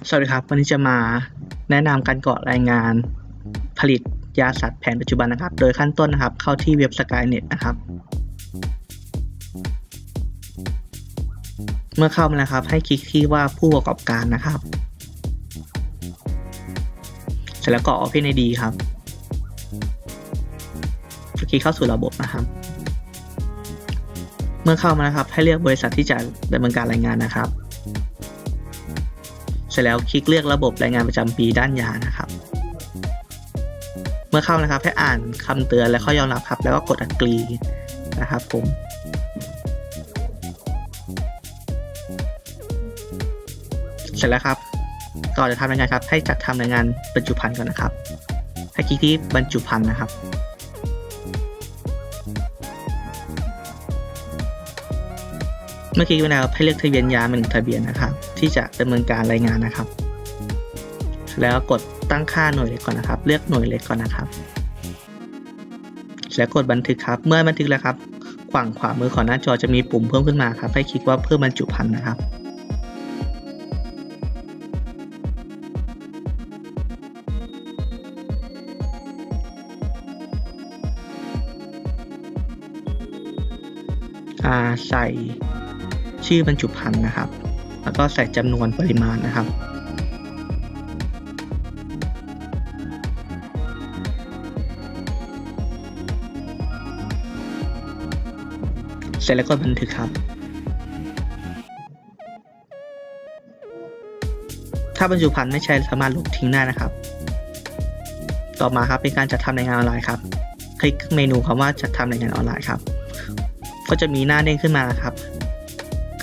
สวัสดีครับวันนี้จะมาแนะนำการกรอกรายงานผลิตยาสัตว์แผนปัจจุบันนะครับโดยขั้นต้นนะครับเข้าที่เว็บ Skynet นะครับเมื่อเข้ามาแล้วครับให้คลิกที่ว่าผู้ประกอบการนะครับเสร็จแล้วก็ Open ID ครับคลิกเข้าสู่ระบบนะครับเมื่อเข้ามานะครับให้เลือกบริษัทที่จะดำเนินการรายงานนะครับเสร็จแล้วคลิกเลือกระบบรายงานประจำปีด้านยานะครับเมื่อเข้านะครับให้อ่านคำเตือนและข้อยอมรับครับแล้วก็กด agree นะครับผมเสร็จแล้วครับก่อนจะทำรายงานครับให้จัดทำรายงานบรรจุภัณฑ์ก่อนนะครับให้คลิกที่บรรจุภัณฑ์นะครับเมื่อคลิกไปแล้วให้เลือกทะเบียนยา1ทะเบียนนะครับที่จะดำเนินการรายงานนะครับแล้วกดตั้งค่าหน่วยเล็กก่อนนะครับเลือกหน่วยเล็กก่อนนะครับแล้วกดบันทึกครับเมื่อบันทึกแล้วครับฝั่งขวามือของหน้าจอจะมีปุ่มเพิ่มขึ้นมาครับให้คลิกว่าเพิ่มบรรจุภัณฑ์นะครับใส่ชื่อบรรจุภัณฑ์นะครับแล้วก็ใส่จำนวนปริมาณนะครับเสร็จแล้วก็บันทึกครับถ้าบรรจุภัณฑ์ไม่ใช่สามารถลบทิ้งได้นะครับต่อมาครับเป็นการจัดทำรายงานออนไลน์ครับคลิกเมนูคำว่าจัดทำรายงานออนไลน์ครับก็จะมีหน้าเด้งขึ้นมาครับ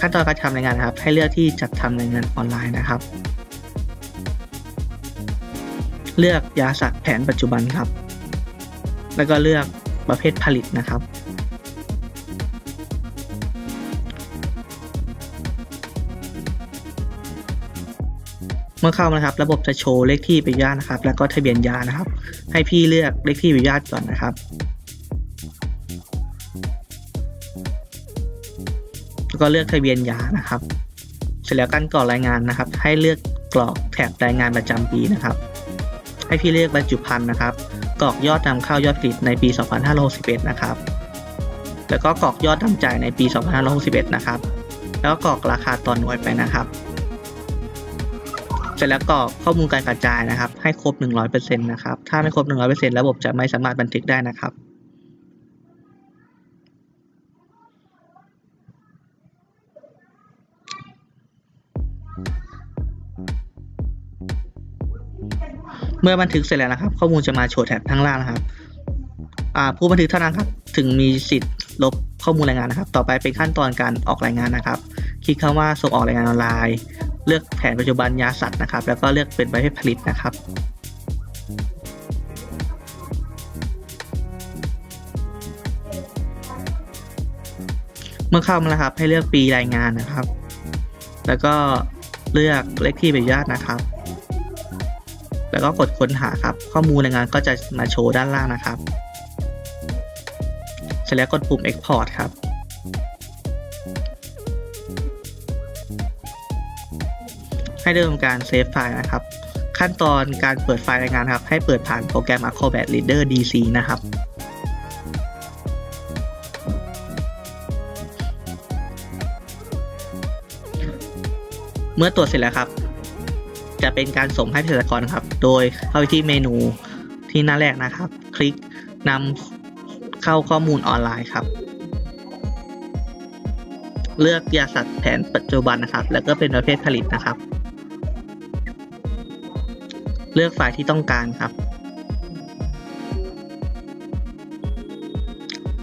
ขั้นตอนการทำรายงานนะครับให้เลือกที่จัดทำรายงานออนไลน์นะครับเลือกยาสัตว์แผนปัจจุบันครับแล้วก็เลือกประเภทผลิตนะครับเมื่อเข้ามานะครับระบบจะโชว์เลขที่ใบอนุญาตนะครับแล้วก็ทะเบียนยานะครับให้พี่เลือกเลขที่ใบอนุญาตก่อนนะครับแล้วก็เลือกทะเบียนยานะครับเสร็จแล้วการกรอกรายงานนะครับให้เลือกกรอกแถบรายงานประจำปีนะครับให้พี่เลือกบรรจุภัณฑ์นะครับกรอกยอดนำเข้ายอดผลิตในปี2561นะครับแล้วก็กรอกยอดนำจ่ายในปี2561นะครับแล้วก็กรอกราคาต่อหน่วยไปนะครับเสร็จแล้วกรอกข้อมูลการกระจายนะครับให้ครบ 100% นะครับถ้าไม่ครบ 100% ระบบจะไม่สามารถบันทึกได้นะครับเมื่อบันทึกเสร็จแล้วนะครับข้อมูลจะมาโชว์แถบข้างล่างนะครับผู้บันทึกเท่านั้นครับถึงมีสิทธิ์ลบข้อมูลรายงานนะครับต่อไปเป็นขั้นตอนการออกรายงานนะครับคลิกคำว่าส่งออกรายงานออนไลน์เลือกแผนปัจจุบันยาสัตว์นะครับแล้วก็เลือกเป็นประเภทผลิตนะครับเมื่อเข้ามาแล้วครับให้เลือกปีรายงานนะครับแล้วก็เลือกเลขที่ใบอนุญาตนะครับแล้วก็กดค้นหาครับข้อมูลรายงานก็จะมาโชว์ด้านล่างนะครับเสร็จแล้วกดปุ่ม Export ครับให้เริ่มการเซฟไฟล์นะครับขั้นตอนการเปิดไฟล์รายงานครับให้เปิดผ่านโปรแกรม Acrobat Reader DC นะครับเมื่อตรวจเสร็จแล้วครับจะเป็นการส่งให้เกษตรกรครับโดยเข้าไปที่เมนูที่หน้าแรกนะครับคลิกนำเข้าข้อมูลออนไลน์ครับเลือกยาสัตว์แผนปัจจุบันนะครับแล้วก็เป็นประเภทผลิตนะครับเลือกไฟล์ที่ต้องการครับ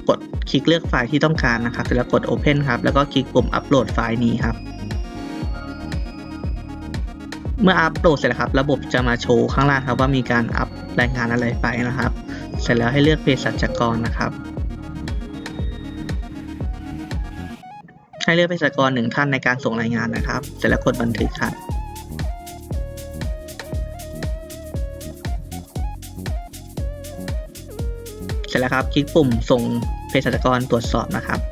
กดคลิกเลือกไฟล์ที่ต้องการนะครับเสร็จแล้วกด Open ครับแล้วก็คลิกปุ่มอัปโหลดไฟล์นี้ครับเมื่ออัปโหลดเสร็จแล้วครับระบบจะมาโชว์ข้างล่างครับว่ามีการอัปรายงานอะไรไปนะครับเสร็จแล้วให้เลือกเภสัชกรนะครับให้เลือกเภสัชกร1ท่านในการส่งรายงานนะครับเสร็จแล้วกดบันทึกครับเสร็จแล้วครับคลิกปุ่มส่งเภสัชกรตรวจสอบนะครับ เ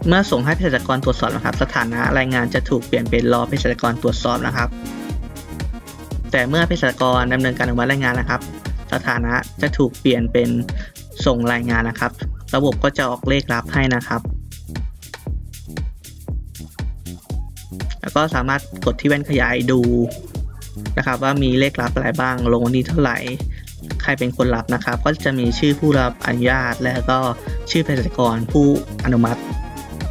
เมื่อส่งให้เภสัชกรตรวจสอบนะครับสถานะรายงานจะถูกเปลี่ยนเป็นรอเภสัชกรตรวจสอบนะครับแต่เมื่อเภสัชกรดำเนินการอนุมัติรายงานนะครับสถานะจะถูกเปลี่ยนเป็นส่งรายงานนะครับระบบก็จะออกเลขลับให้นะครับแล้วก็สามารถกดที่แว่นขยายดูนะครับว่ามีเลขลับอะไรบ้างลงวันที่เท่าไหร่ใครเป็นคนรับนะครับก็จะมีชื่อผู้รับอนุญาตและก็ชื่อเภสัชกรผู้อนุมัติ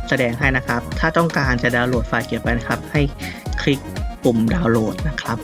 แสดงให้นะครับถ้าต้องการจะดาวน์โหลดไฟล์เก็บไว้นะครับให้คลิกปุ่มดาวน์โหลดนะครับ